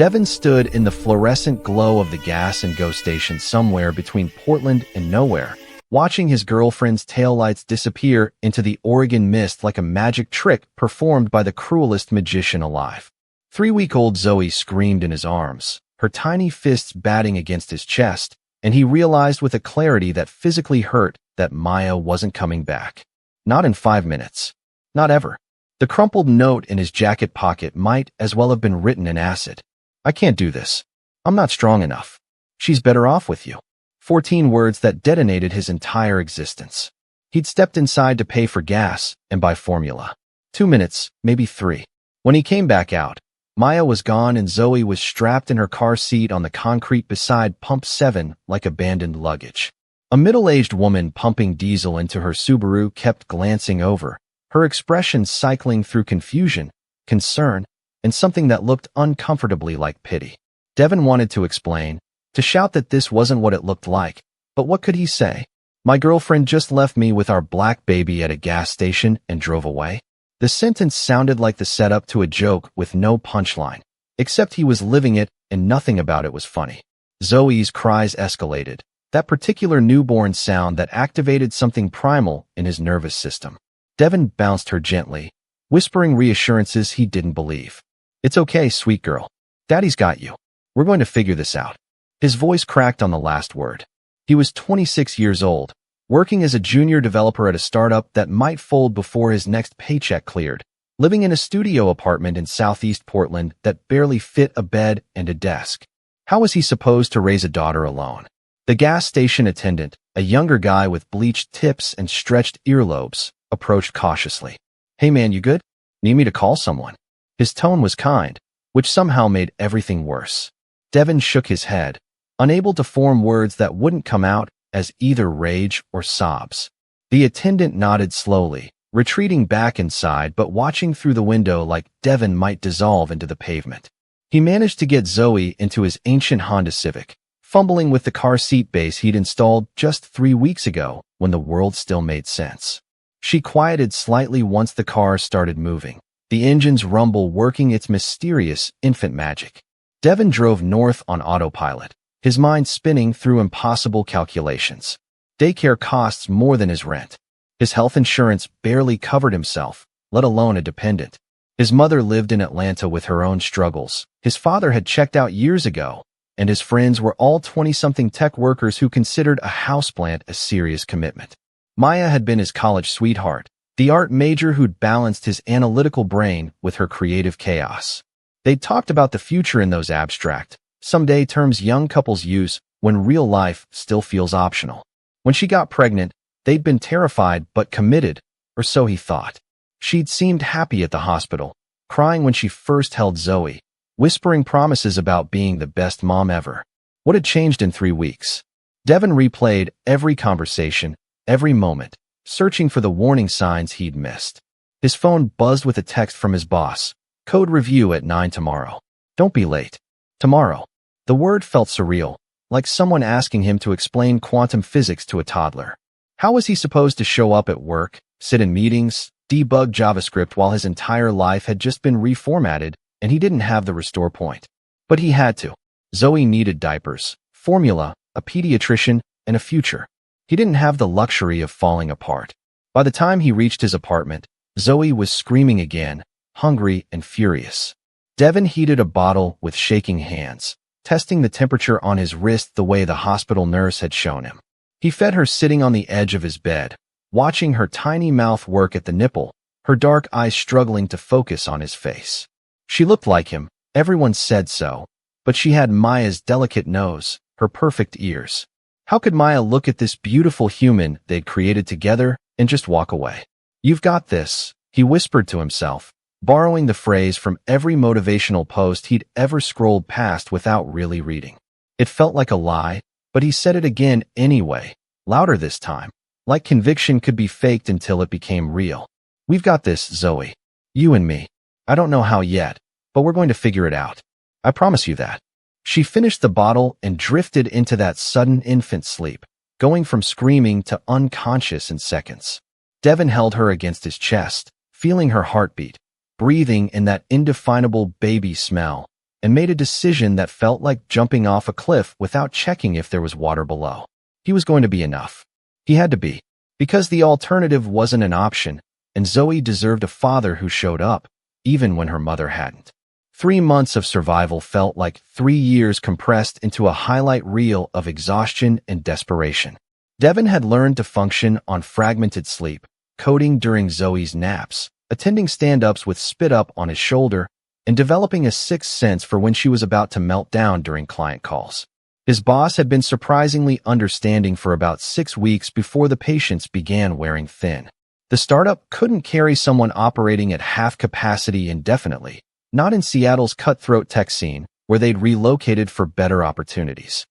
Devin stood in the fluorescent glow of the gas and go station somewhere between Portland and nowhere, watching his girlfriend's taillights disappear into the Oregon mist like a magic trick performed by the cruelest magician alive. 3-week-old Zoe screamed in his arms, her tiny fists batting against his chest, and he realized with a clarity that physically hurt that Maya wasn't coming back. Not in 5 minutes. Not ever. The crumpled note in his jacket pocket might as well have been written in acid. I can't do this. I'm not strong enough. She's better off with you. 14 words that detonated his entire existence. He'd stepped inside to pay for gas and buy formula. 2 minutes, maybe 3. When he came back out, Maya was gone and Zoe was strapped in her car seat on the concrete beside Pump 7 like abandoned luggage. A middle-aged woman pumping diesel into her Subaru kept glancing over, her expression cycling through confusion, concern, and something that looked uncomfortably like pity. Devin wanted to explain, to shout that this wasn't what it looked like, but what could he say? My girlfriend just left me with our black baby at a gas station and drove away. The sentence sounded like the setup to a joke with no punchline, except he was living it and nothing about it was funny. Zoe's cries escalated, that particular newborn sound that activated something primal in his nervous system. Devin bounced her gently, whispering reassurances he didn't believe. It's okay, sweet girl. Daddy's got you. We're going to figure this out. His voice cracked on the last word. He was 26 years old, working as a junior developer at a startup that might fold before his next paycheck cleared, living in a studio apartment in southeast Portland that barely fit a bed and a desk. How was he supposed to raise a daughter alone? The gas station attendant, a younger guy with bleached tips and stretched earlobes, approached cautiously. Hey man, you good? Need me to call someone? His tone was kind, which somehow made everything worse. Devin shook his head, unable to form words that wouldn't come out as either rage or sobs. The attendant nodded slowly, retreating back inside but watching through the window like Devin might dissolve into the pavement. He managed to get Zoe into his ancient Honda Civic, fumbling with the car seat base he'd installed just 3 weeks ago when the world still made sense. She quieted slightly once the car started moving, the engine's rumble working its mysterious infant magic. Devin drove north on autopilot, his mind spinning through impossible calculations. Daycare costs more than his rent. His health insurance barely covered himself, let alone a dependent. His mother lived in Atlanta with her own struggles. His father had checked out years ago, and his friends were all 20-something tech workers who considered a houseplant a serious commitment. Maya had been his college sweetheart, the art major who'd balanced his analytical brain with her creative chaos. They'd talked about the future in those abstract, someday terms young couples use when real life still feels optional. When she got pregnant, they'd been terrified but committed, or so he thought. She'd seemed happy at the hospital, crying when she first held Zoe, whispering promises about being the best mom ever. What had changed in 3 weeks? Devin replayed every conversation, every moment, searching for the warning signs he'd missed. His phone buzzed with a text from his boss. Code review at 9 tomorrow. Don't be late. Tomorrow. The word felt surreal, like someone asking him to explain quantum physics to a toddler. How was he supposed to show up at work, sit in meetings, debug JavaScript while his entire life had just been reformatted and he didn't have the restore point? But he had to. Zoe needed diapers, formula, a pediatrician, and a future. He didn't have the luxury of falling apart. By the time he reached his apartment, Zoe was screaming again, hungry and furious. Devin heated a bottle with shaking hands, testing the temperature on his wrist the way the hospital nurse had shown him. He fed her sitting on the edge of his bed, watching her tiny mouth work at the nipple, her dark eyes struggling to focus on his face. She looked like him, everyone said so, but she had Maya's delicate nose, her perfect ears. How could Maya look at this beautiful human they'd created together and just walk away? You've got this, he whispered to himself, borrowing the phrase from every motivational post he'd ever scrolled past without really reading. It felt like a lie, but he said it again anyway, louder this time, like conviction could be faked until it became real. We've got this, Zoe. You and me. I don't know how yet, but we're going to figure it out. I promise you that. She finished the bottle and drifted into that sudden infant sleep, going from screaming to unconscious in seconds. Devin held her against his chest, feeling her heartbeat, breathing in that indefinable baby smell, and made a decision that felt like jumping off a cliff without checking if there was water below. He was going to be enough. He had to be. Because the alternative wasn't an option, and Zoe deserved a father who showed up, even when her mother hadn't. 3 months of survival felt like 3 years compressed into a highlight reel of exhaustion and desperation. Devin had learned to function on fragmented sleep, coding during Zoe's naps, attending stand-ups with spit up on his shoulder, and developing a sixth sense for when she was about to melt down during client calls. His boss had been surprisingly understanding for about 6 weeks before the patients began wearing thin. The startup couldn't carry someone operating at half capacity indefinitely, not in Seattle's cutthroat tech scene, where they'd relocated for better opportunities.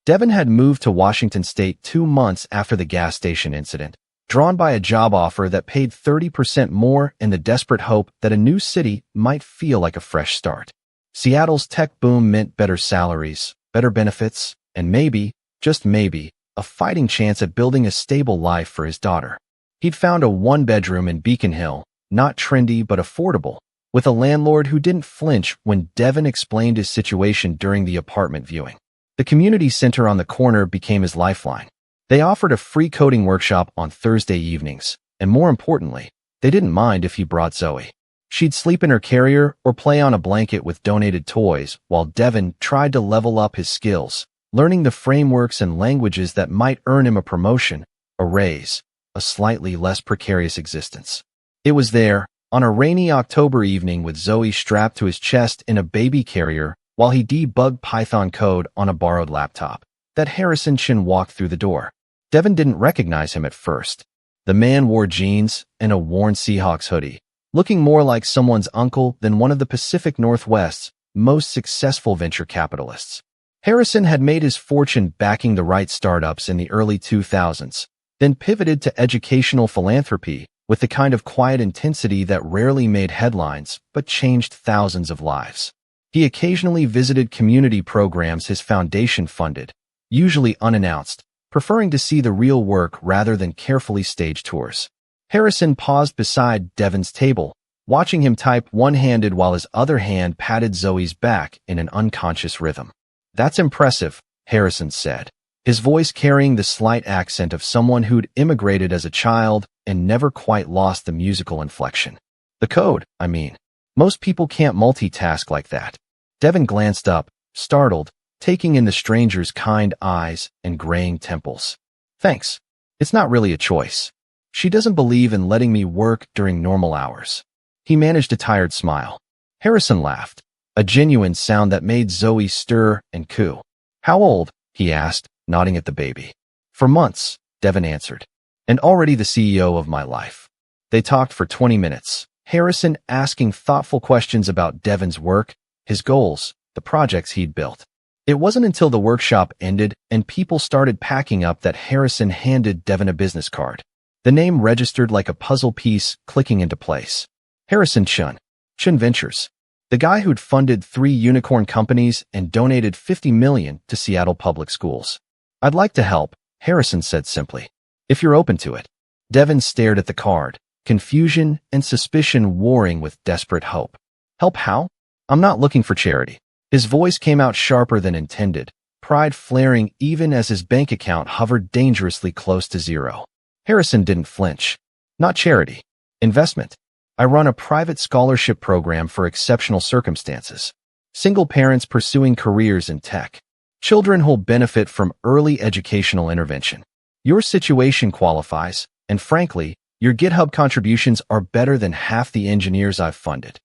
Devin had moved to Washington State 2 months after the gas station incident, drawn by a job offer that paid 30% more in the desperate hope that a new city might feel like a fresh start. Seattle's tech boom meant better salaries, better benefits, and maybe, just maybe, a fighting chance at building a stable life for his daughter. He'd found a 1-bedroom in Beacon Hill, not trendy but affordable, with a landlord who didn't flinch when Devin explained his situation during the apartment viewing. The community center on the corner became his lifeline. They offered a free coding workshop on Thursday evenings, and more importantly, they didn't mind if he brought Zoe. She'd sleep in her carrier or play on a blanket with donated toys while Devin tried to level up his skills, learning the frameworks and languages that might earn him a promotion, a raise, a slightly less precarious existence. It was there, on a rainy October evening with Zoe strapped to his chest in a baby carrier while he debugged Python code on a borrowed laptop, that Harrison Chin walked through the door. Devin didn't recognize him at first. The man wore jeans and a worn Seahawks hoodie, looking more like someone's uncle than one of the Pacific Northwest's most successful venture capitalists. Harrison had made his fortune backing the right startups in the early 2000s, then pivoted to educational philanthropy with the kind of quiet intensity that rarely made headlines but changed thousands of lives. He occasionally visited community programs his foundation funded, usually unannounced, preferring to see the real work rather than carefully staged tours. Harrison paused beside Devin's table, watching him type one-handed while his other hand patted Zoe's back in an unconscious rhythm. "That's impressive," Harrison said, his voice carrying the slight accent of someone who'd immigrated as a child and never quite lost the musical inflection. "The code, I mean. Most people can't multitask like that." Devin glanced up, startled, taking in the stranger's kind eyes and graying temples. "Thanks. It's not really a choice. She doesn't believe in letting me work during normal hours." He managed a tired smile. Harrison laughed, a genuine sound that made Zoe stir and coo. "How old?" he asked, nodding at the baby. "For months," Devin answered, "and already the CEO of my life." They talked for 20 minutes, Harrison asking thoughtful questions about Devin's work, his goals, the projects he'd built. It wasn't until the workshop ended and people started packing up that Harrison handed Devin a business card. The name registered like a puzzle piece clicking into place. Harrison Chun Ventures, the guy who'd funded 3 unicorn companies and donated $50 million to Seattle public schools. "I'd like to help," Harrison said simply, "if you're open to it." Devin stared at the card, confusion and suspicion warring with desperate hope. "Help how? I'm not looking for charity." His voice came out sharper than intended, pride flaring even as his bank account hovered dangerously close to zero. Harrison didn't flinch. "Not charity. Investment. I run a private scholarship program for exceptional circumstances. Single parents pursuing careers in tech. Children who'll benefit from early educational intervention. Your situation qualifies, and frankly, your GitHub contributions are better than half the engineers I've funded."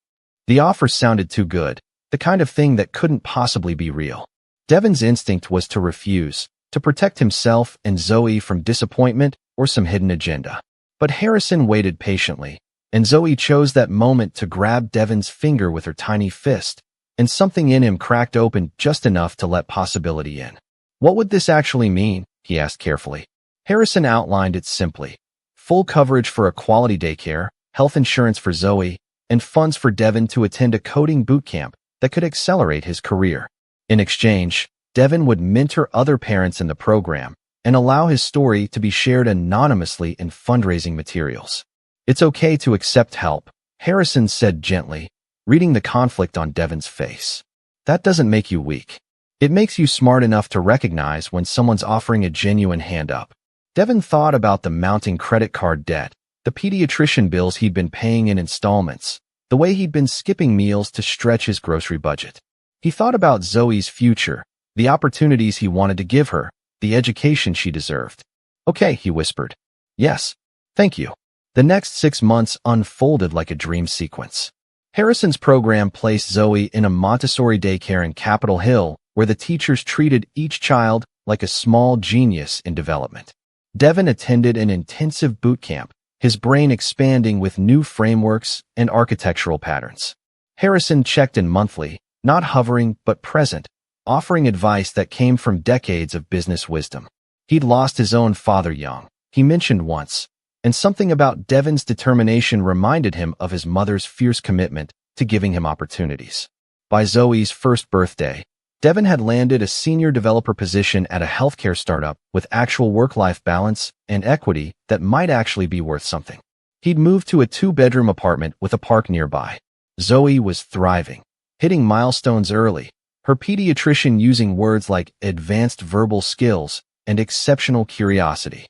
The offer sounded too good, the kind of thing that couldn't possibly be real. Devin's instinct was to refuse, to protect himself and Zoe from disappointment or some hidden agenda. But Harrison waited patiently, and Zoe chose that moment to grab Devin's finger with her tiny fist, and something in him cracked open just enough to let possibility in. "What would this actually mean?" he asked carefully. Harrison outlined it simply. Full coverage for a quality daycare, health insurance for Zoe, and funds for Devin to attend a coding boot camp that could accelerate his career. In exchange, Devin would mentor other parents in the program and allow his story to be shared anonymously in fundraising materials. It's okay to accept help, Harrison said gently, reading the conflict on Devon's face. That doesn't make you weak. It makes you smart enough to recognize when someone's offering a genuine hand up. Devon thought about the mounting credit card debt, the pediatrician bills he'd been paying in installments, the way he'd been skipping meals to stretch his grocery budget. He thought about Zoe's future, the opportunities he wanted to give her, the education she deserved. Okay, he whispered. Yes, thank you. The next 6 months unfolded like a dream sequence. Harrison's program placed Zoe in a Montessori daycare in Capitol Hill, where the teachers treated each child like a small genius in development. Devon attended an intensive boot camp, his brain expanding with new frameworks and architectural patterns. Harrison checked in monthly, not hovering but present, offering advice that came from decades of business wisdom. He'd lost his own father young, he mentioned once, and something about Devon's determination reminded him of his mother's fierce commitment to giving him opportunities. By Zoe's first birthday, Devon had landed a senior developer position at a healthcare startup with actual work-life balance and equity that might actually be worth something. He'd moved to a 2-bedroom apartment with a park nearby. Zoe was thriving, hitting milestones early, her pediatrician using words like advanced verbal skills and exceptional curiosity.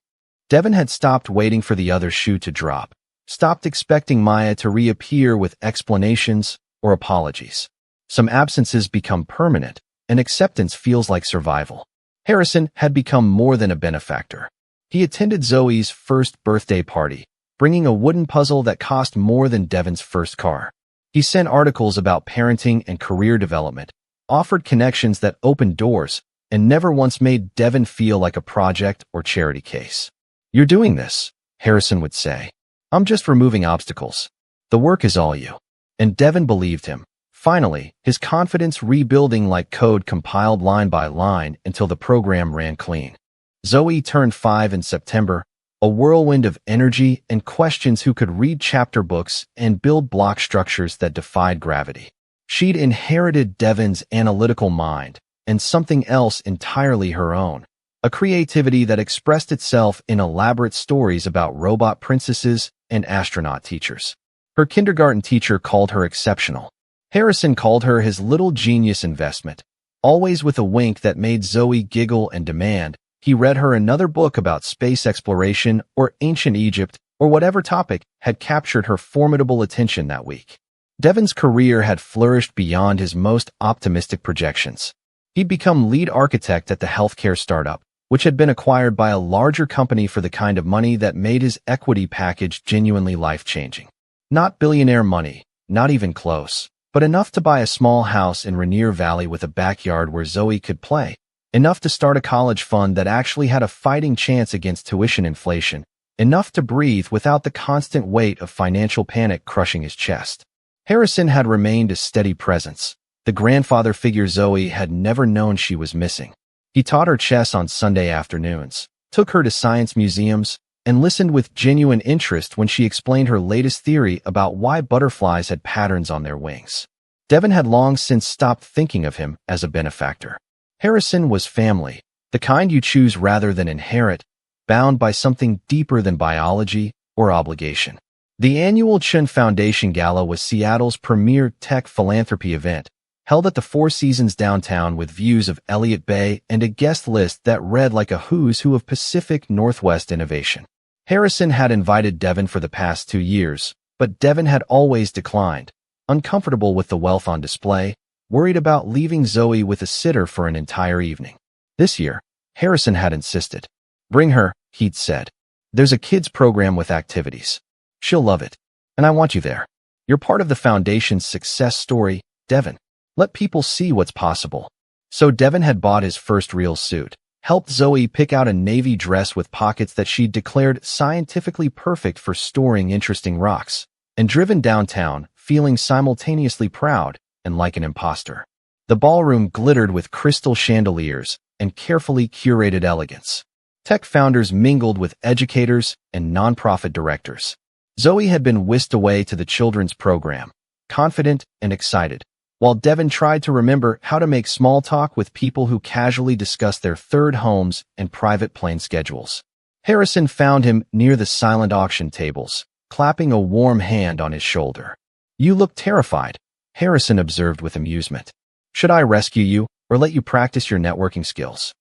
Devon had stopped waiting for the other shoe to drop, stopped expecting Maya to reappear with explanations or apologies. Some absences become permanent, and acceptance feels like survival. Harrison had become more than a benefactor. He attended Zoe's first birthday party, bringing a wooden puzzle that cost more than Devon's first car. He sent articles about parenting and career development, offered connections that opened doors, and never once made Devon feel like a project or charity case. You're doing this, Harrison would say. I'm just removing obstacles. The work is all you. And Devon believed him. Finally, his confidence rebuilding like code compiled line by line until the program ran clean. Zoe turned 5 in September, a whirlwind of energy and questions who could read chapter books and build block structures that defied gravity. She'd inherited Devon's analytical mind and something else entirely her own, a creativity that expressed itself in elaborate stories about robot princesses and astronaut teachers. Her kindergarten teacher called her exceptional. Harrison called her his little genius investment, always with a wink that made Zoe giggle and demand he read her another book about space exploration or ancient Egypt or whatever topic had captured her formidable attention that week. Devon's career had flourished beyond his most optimistic projections. He'd become lead architect at the healthcare startup, which had been acquired by a larger company for the kind of money that made his equity package genuinely life-changing. Not billionaire money, not even close, but enough to buy a small house in Rainier Valley with a backyard where Zoe could play, enough to start a college fund that actually had a fighting chance against tuition inflation, enough to breathe without the constant weight of financial panic crushing his chest. Harrison had remained a steady presence, the grandfather figure Zoe had never known she was missing. He taught her chess on Sunday afternoons, took her to science museums, and listened with genuine interest when she explained her latest theory about why butterflies had patterns on their wings. Devon had long since stopped thinking of him as a benefactor. Harrison was family, the kind you choose rather than inherit, bound by something deeper than biology or obligation. The annual Chun Foundation Gala was Seattle's premier tech philanthropy event, held at the Four Seasons downtown with views of Elliott Bay and a guest list that read like a who's who of Pacific Northwest innovation. Harrison had invited Devon for the past 2 years, but Devon had always declined, uncomfortable with the wealth on display, worried about leaving Zoe with a sitter for an entire evening. This year, Harrison had insisted. Bring her, he'd said. There's a kids program with activities. She'll love it. And I want you there. You're part of the foundation's success story, Devon. Let people see what's possible. So Devon had bought his first real suit, helped Zoe pick out a navy dress with pockets that she'd declared scientifically perfect for storing interesting rocks, and driven downtown, feeling simultaneously proud and like an imposter. The ballroom glittered with crystal chandeliers and carefully curated elegance. Tech founders mingled with educators and nonprofit directors. Zoe had been whisked away to the children's program, confident and excited, while Devon tried to remember how to make small talk with people who casually discussed their third homes and private plane schedules. Harrison found him near the silent auction tables, clapping a warm hand on his shoulder. "You look terrified," Harrison observed with amusement. "Should I rescue you or let you practice your networking skills?"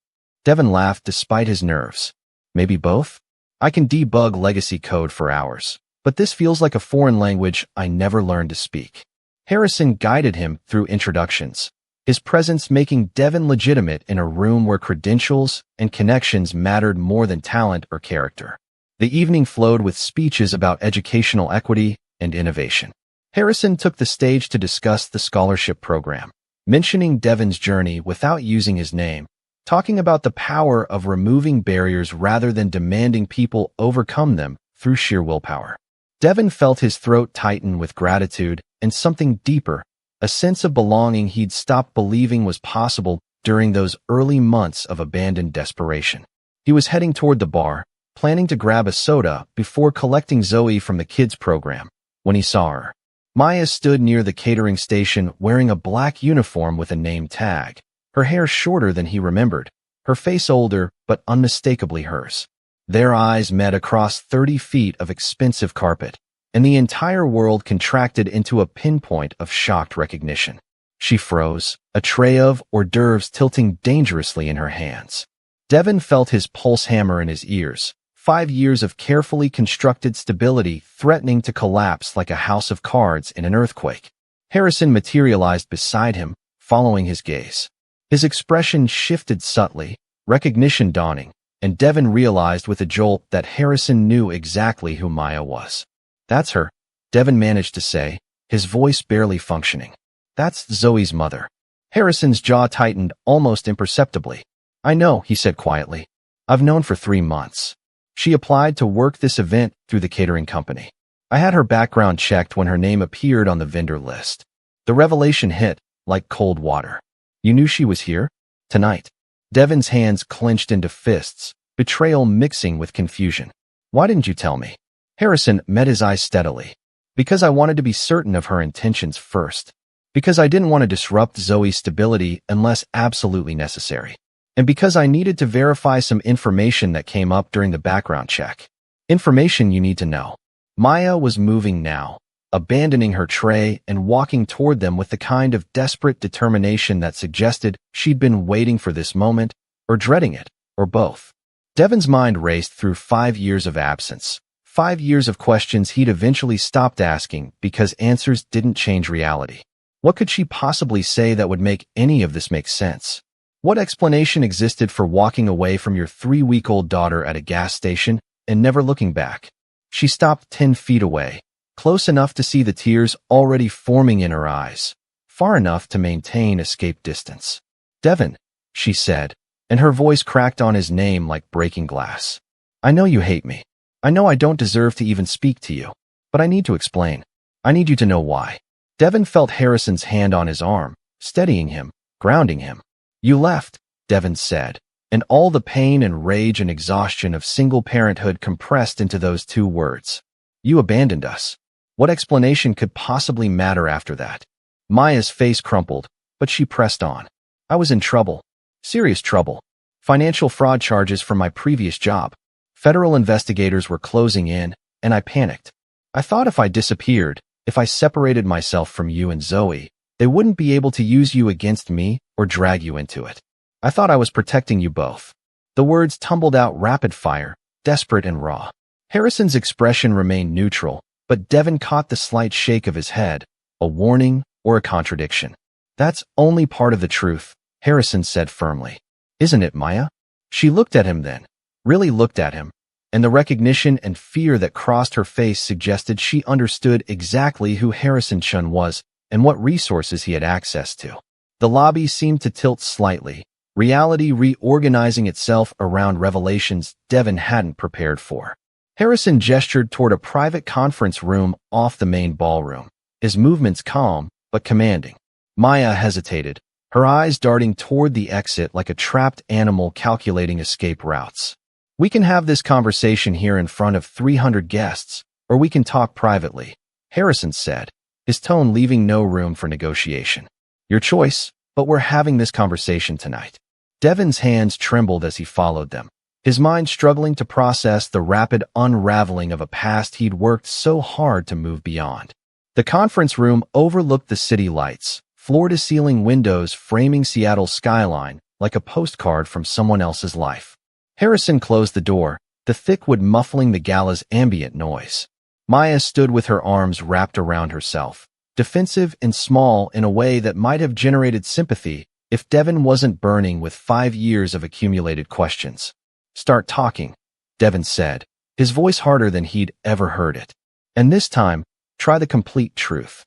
Devin laughed despite his nerves. "Maybe both? I can debug legacy code for hours, but this feels like a foreign language I never learned to speak." Harrison guided him through introductions, his presence making Devin legitimate in a room where credentials and connections mattered more than talent or character. The evening flowed with speeches about educational equity and innovation. Harrison took the stage to discuss the scholarship program, mentioning Devin's journey without using his name, talking about the power of removing barriers rather than demanding people overcome them through sheer willpower. Devin felt his throat tighten with gratitude and something deeper, a sense of belonging he'd stopped believing was possible during those early months of abandoned desperation. He was heading toward the bar, planning to grab a soda before collecting Zoe from the kids program, when he saw her. Maya stood near the catering station wearing a black uniform with a name tag, her hair shorter than he remembered, her face older but unmistakably hers. Their eyes met across 30 feet of expensive carpet, and the entire world contracted into a pinpoint of shocked recognition. She froze, a tray of hors d'oeuvres tilting dangerously in her hands. Devin felt his pulse hammer in his ears, 5 years of carefully constructed stability threatening to collapse like a house of cards in an earthquake. Harrison materialized beside him, following his gaze. His expression shifted subtly, recognition dawning, and Devin realized with a jolt that Harrison knew exactly who Maya was. "That's her," Devin managed to say, his voice barely functioning. "That's Zoe's mother." Harrison's jaw tightened almost imperceptibly. "I know," he said quietly. "I've known for 3 months. She applied to work this event through the catering company. I had her background checked when her name appeared on the vendor list. The revelation hit like cold water." "You knew she was here? Tonight?" Devin's hands clenched into fists, betrayal mixing with confusion. "Why didn't you tell me?" Harrison met his eyes steadily. "Because I wanted to be certain of her intentions first. Because I didn't want to disrupt Zoe's stability unless absolutely necessary. And because I needed to verify some information that came up during the background check. Information you need to know." Maya was moving now, abandoning her tray and walking toward them with the kind of desperate determination that suggested she'd been waiting for this moment, or dreading it, or both. Devin's mind raced through 5 years of absence, 5 years of questions he'd eventually stopped asking because answers didn't change reality. What could she possibly say that would make any of this make sense? What explanation existed for walking away from your 3-week-old daughter at a gas station and never looking back? She stopped 10 feet away, close enough to see the tears already forming in her eyes, far enough to maintain escape distance. "Devin," she said, and her voice cracked on his name like breaking glass. "I know you hate me. I know I don't deserve to even speak to you, but I need to explain. I need you to know why." Devin felt Harrison's hand on his arm, steadying him, grounding him. "You left," Devin said, and all the pain and rage and exhaustion of single parenthood compressed into those 2 words. "You abandoned us." What explanation could possibly matter after that? Maya's face crumpled, but she pressed on. "I was in trouble. Serious trouble. Financial fraud charges from my previous job. Federal investigators were closing in, and I panicked. I thought if I disappeared, if I separated myself from you and Zoe, they wouldn't be able to use you against me or drag you into it. I thought I was protecting you both." The words tumbled out rapid fire, desperate and raw. Harrison's expression remained neutral, but Devin caught the slight shake of his head, a warning or a contradiction. "That's only part of the truth," Harrison said firmly. "Isn't it, Maya?" She looked at him then, really looked at him, and the recognition and fear that crossed her face suggested she understood exactly who Harrison Chun was and what resources he had access to. The lobby seemed to tilt slightly, reality reorganizing itself around revelations Devin hadn't prepared for. Harrison gestured toward a private conference room off the main ballroom, his movements calm but commanding. Maya hesitated, her eyes darting toward the exit like a trapped animal calculating escape routes. "We can have this conversation here in front of 300 guests, or we can talk privately," Harrison said, his tone leaving no room for negotiation. "Your choice, but we're having this conversation tonight." Devin's hands trembled as he followed them, his mind struggling to process the rapid unraveling of a past he'd worked so hard to move beyond. The conference room overlooked the city lights, floor-to-ceiling windows framing Seattle's skyline like a postcard from someone else's life. Harrison closed the door, the thick wood muffling the gala's ambient noise. Maya stood with her arms wrapped around herself, defensive and small in a way that might have generated sympathy if Devin wasn't burning with 5 years of accumulated questions. "Start talking," Devin said, his voice harder than he'd ever heard it. "And this time, try the complete truth."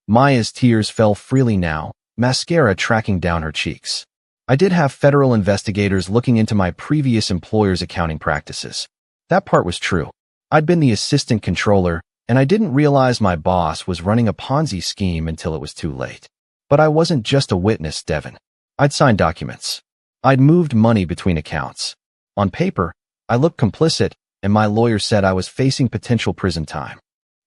Maya's tears fell freely now, mascara tracking down her cheeks. "I did have federal investigators looking into my previous employer's accounting practices. That part was true. I'd been the assistant controller, and I didn't realize my boss was running a Ponzi scheme until it was too late. But I wasn't just a witness, Devin. I'd signed documents. I'd moved money between accounts. On paper, I looked complicit, and my lawyer said I was facing potential prison time."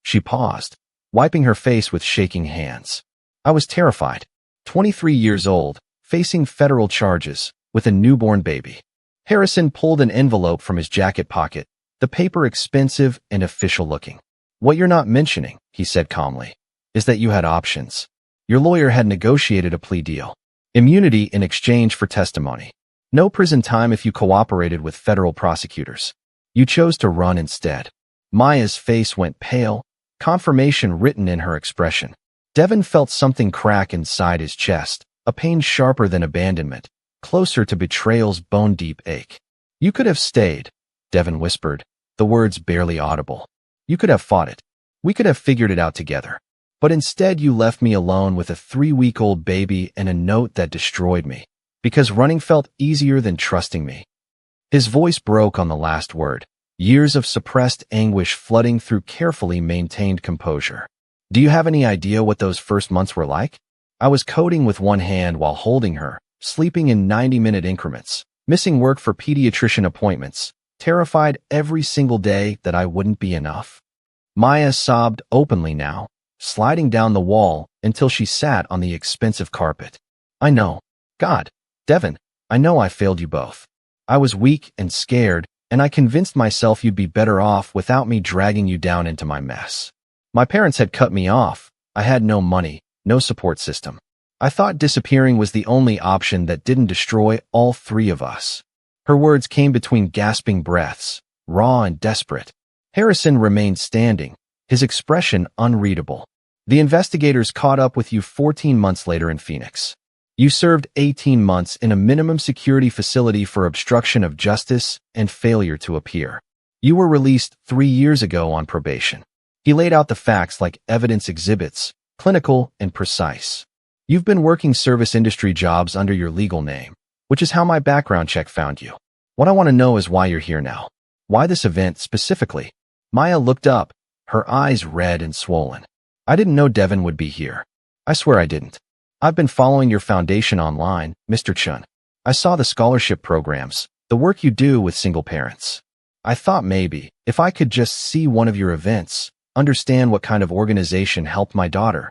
She paused, wiping her face with shaking hands. "I was terrified. 23 years old, facing federal charges, with a newborn baby." Harrison pulled an envelope from his jacket pocket, the paper expensive and official-looking. "What you're not mentioning," he said calmly, "is that you had options. Your lawyer had negotiated a plea deal. Immunity in exchange for testimony. No prison time if you cooperated with federal prosecutors. You chose to run instead." Maya's face went pale, confirmation written in her expression. Devin felt something crack inside his chest, a pain sharper than abandonment, closer to betrayal's bone-deep ache. "You could have stayed," Devin whispered, the words barely audible. "You could have fought it. We could have figured it out together. But instead you left me alone with a 3-week-old baby and a note that destroyed me, because running felt easier than trusting me." His voice broke on the last word, years of suppressed anguish flooding through carefully maintained composure. "Do you have any idea what those first months were like? I was coding with one hand while holding her, sleeping in 90-minute increments, missing work for pediatrician appointments, terrified every single day that I wouldn't be enough." Maya sobbed openly now, sliding down the wall until she sat on the expensive carpet. "I know. God, Devin, I know I failed you both. I was weak and scared, and I convinced myself you'd be better off without me dragging you down into my mess. My parents had cut me off. I had no money, no support system. I thought disappearing was the only option that didn't destroy all 3 of us." Her words came between gasping breaths, raw and desperate. Harrison remained standing, his expression unreadable. "The investigators caught up with you 14 months later in Phoenix. You served 18 months in a minimum security facility for obstruction of justice and failure to appear. You were released 3 years ago on probation." He laid out the facts like evidence exhibits, clinical and precise. "You've been working service industry jobs under your legal name, which is how my background check found you. What I want to know is why you're here now. Why this event specifically?" Maya looked up, her eyes red and swollen. "I didn't know Devin would be here. I swear I didn't. I've been following your foundation online, Mr. Chun. I saw the scholarship programs, the work you do with single parents. I thought maybe, if I could just see one of your events, understand what kind of organization helped my daughter."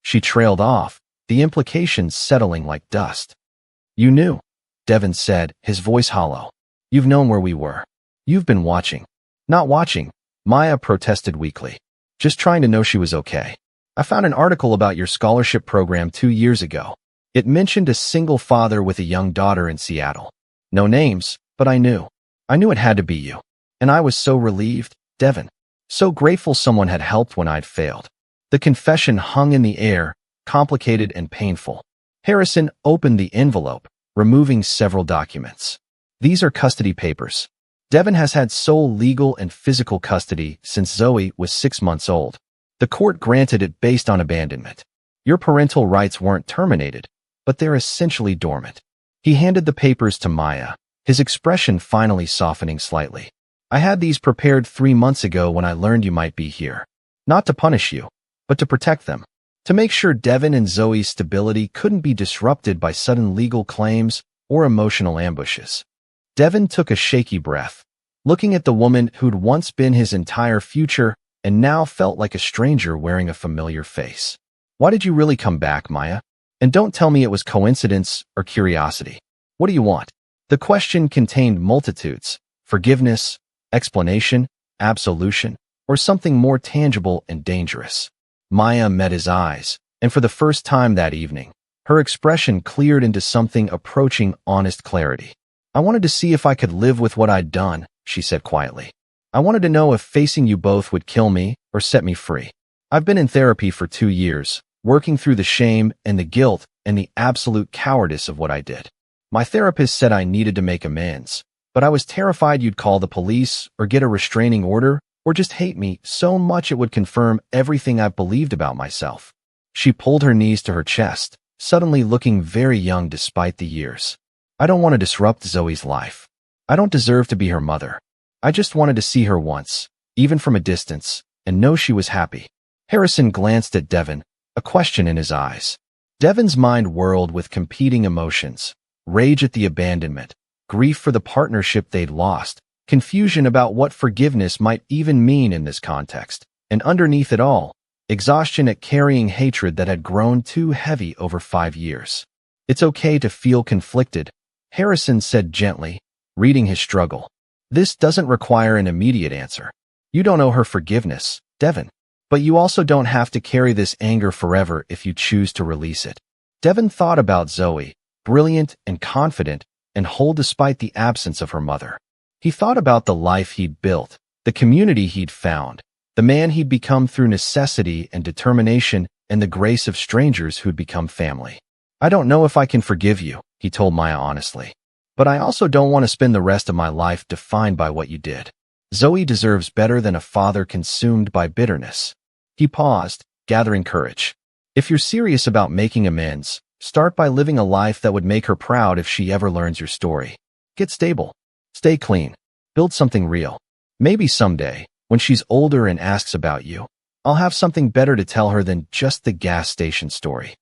She trailed off, the implications settling like dust. "You knew," Devin said, his voice hollow. "You've known where we were. You've been watching." "Not watching," Maya protested weakly. "Just trying to know she was okay. I found an article about your scholarship program 2 years ago. It mentioned a single father with a young daughter in Seattle. No names, but I knew. I knew it had to be you. And I was so relieved, Devin. So grateful someone had helped when I'd failed." The confession hung in the air, complicated and painful. Harrison opened the envelope, removing several documents. "These are custody papers. Devin has had sole legal and physical custody since Zoe was 6 months old. The court granted it based on abandonment. Your parental rights weren't terminated, but they're essentially dormant." He handed the papers to Maya, his expression finally softening slightly. "I had these prepared 3 months ago when I learned you might be here. Not to punish you, but to protect them. To make sure Devin and Zoe's stability couldn't be disrupted by sudden legal claims or emotional ambushes." Devin took a shaky breath, looking at the woman who'd once been his entire future and now felt like a stranger wearing a familiar face. "Why did you really come back, Maya? And don't tell me it was coincidence or curiosity. What do you want?" The question contained multitudes, Forgiveness, explanation, absolution, or something more tangible and dangerous? Maya met his eyes, and for the first time that evening, her expression cleared into something approaching honest clarity. I wanted to see if I could live with what I'd done, she said quietly. I wanted to know if facing you both would kill me or set me free. I've been in therapy for 2 years, working through the shame and the guilt and the absolute cowardice of what I did. My therapist said I needed to make amends, but I was terrified you'd call the police or get a restraining order or just hate me so much it would confirm everything I've believed about myself. She pulled her knees to her chest, suddenly looking very young despite the years. I don't want to disrupt Zoe's life. I don't deserve to be her mother. I just wanted to see her once, even from a distance, and know she was happy. Harrison glanced at Devin, a question in his eyes. Devin's mind whirled with competing emotions: rage at the abandonment, grief for the partnership they'd lost, confusion about what forgiveness might even mean in this context, and underneath it all, exhaustion at carrying hatred that had grown too heavy over 5 years. It's okay to feel conflicted, Harrison said gently, reading his struggle. This doesn't require an immediate answer. You don't owe her forgiveness, Devin. But you also don't have to carry this anger forever if you choose to release it. Devin thought about Zoe, brilliant and confident, and whole despite the absence of her mother. He thought about the life he'd built, the community he'd found, the man he'd become through necessity and determination, and the grace of strangers who'd become family. I don't know if I can forgive you, he told Maya honestly. But I also don't want to spend the rest of my life defined by what you did. Zoe deserves better than a father consumed by bitterness. He paused, gathering courage. If you're serious about making amends, start by living a life that would make her proud if she ever learns your story. Get stable. Stay clean. Build something real. Maybe someday, when she's older and asks about you, I'll have something better to tell her than just the gas station story.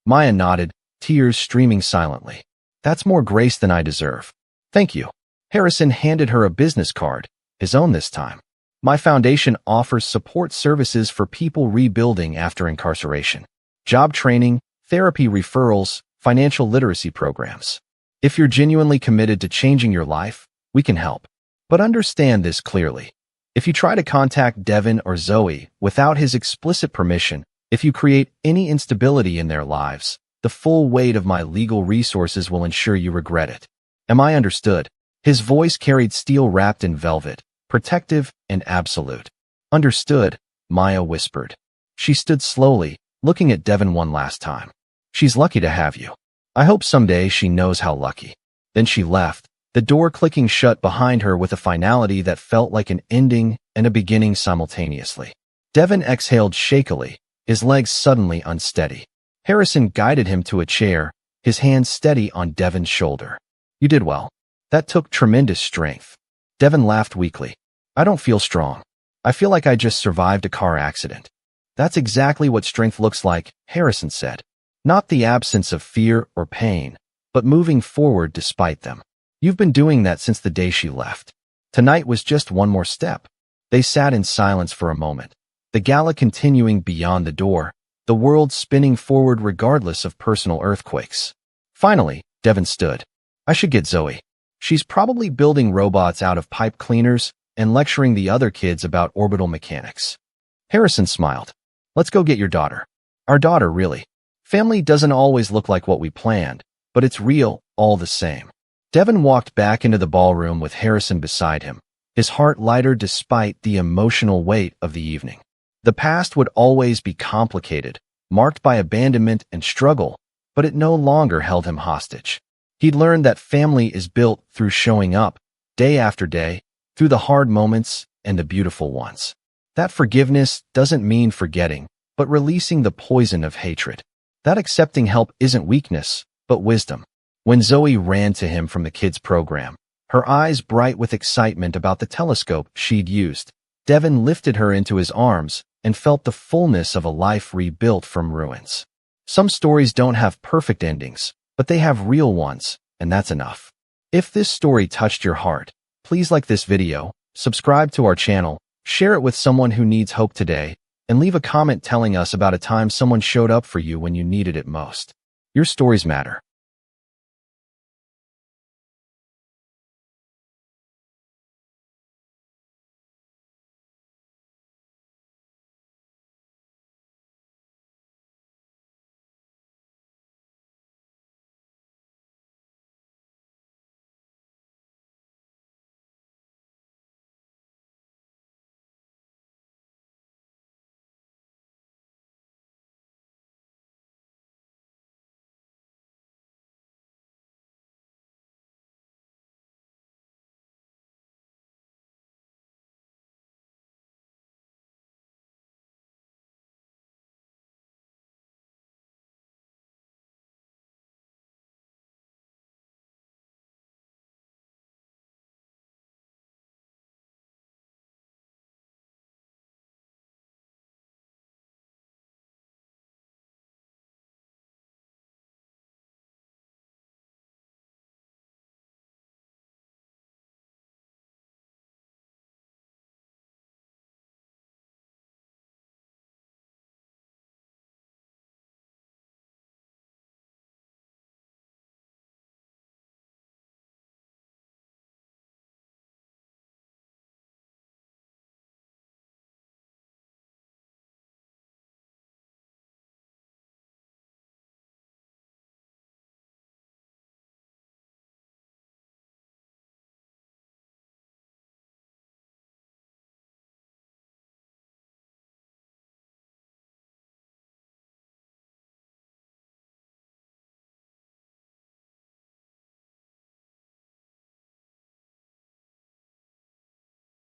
Maya nodded, tears streaming silently. That's more grace than I deserve. Thank you. Harrison handed her a business card, his own this time. My foundation offers support services for people rebuilding after incarceration. Job training, therapy referrals, financial literacy programs. If you're genuinely committed to changing your life, we can help. But understand this clearly. If you try to contact Devin or Zoe without his explicit permission, if you create any instability in their lives, the full weight of my legal resources will ensure you regret it. Am I understood? His voice carried steel wrapped in velvet, protective and absolute. Understood, Maya whispered. She stood slowly, looking at Devin one last time. She's lucky to have you. I hope someday she knows how lucky. Then she left, the door clicking shut behind her with a finality that felt like an ending and a beginning simultaneously. Devin exhaled shakily, his legs suddenly unsteady. Harrison guided him to a chair, his hand steady on Devin's shoulder. You did well. That took tremendous strength. Devin laughed weakly. I don't feel strong. I feel like I just survived a car accident. That's exactly what strength looks like, Harrison said. Not the absence of fear or pain, but moving forward despite them. You've been doing that since the day she left. Tonight was just one more step. They sat in silence for a moment, the gala continuing beyond the door, the world spinning forward regardless of personal earthquakes. Finally, Devin stood. I should get Zoe. She's probably building robots out of pipe cleaners and lecturing the other kids about orbital mechanics. Harrison smiled. Let's go get your daughter. Our daughter, really. Family doesn't always look like what we planned, but it's real, all the same. Devin walked back into the ballroom with Harrison beside him, his heart lighter despite the emotional weight of the evening. The past would always be complicated, marked by abandonment and struggle, but it no longer held him hostage. He'd learned that family is built through showing up, day after day, through the hard moments and the beautiful ones. That forgiveness doesn't mean forgetting, but releasing the poison of hatred. That accepting help isn't weakness, but wisdom. When Zoe ran to him from the kids' program, her eyes bright with excitement about the telescope she'd used, Devin lifted her into his arms and felt the fullness of a life rebuilt from ruins. Some stories don't have perfect endings, but they have real ones, and that's enough. If this story touched your heart, please like this video, subscribe to our channel, share it with someone who needs hope today, and leave a comment telling us about a time someone showed up for you when you needed it most. Your stories matter.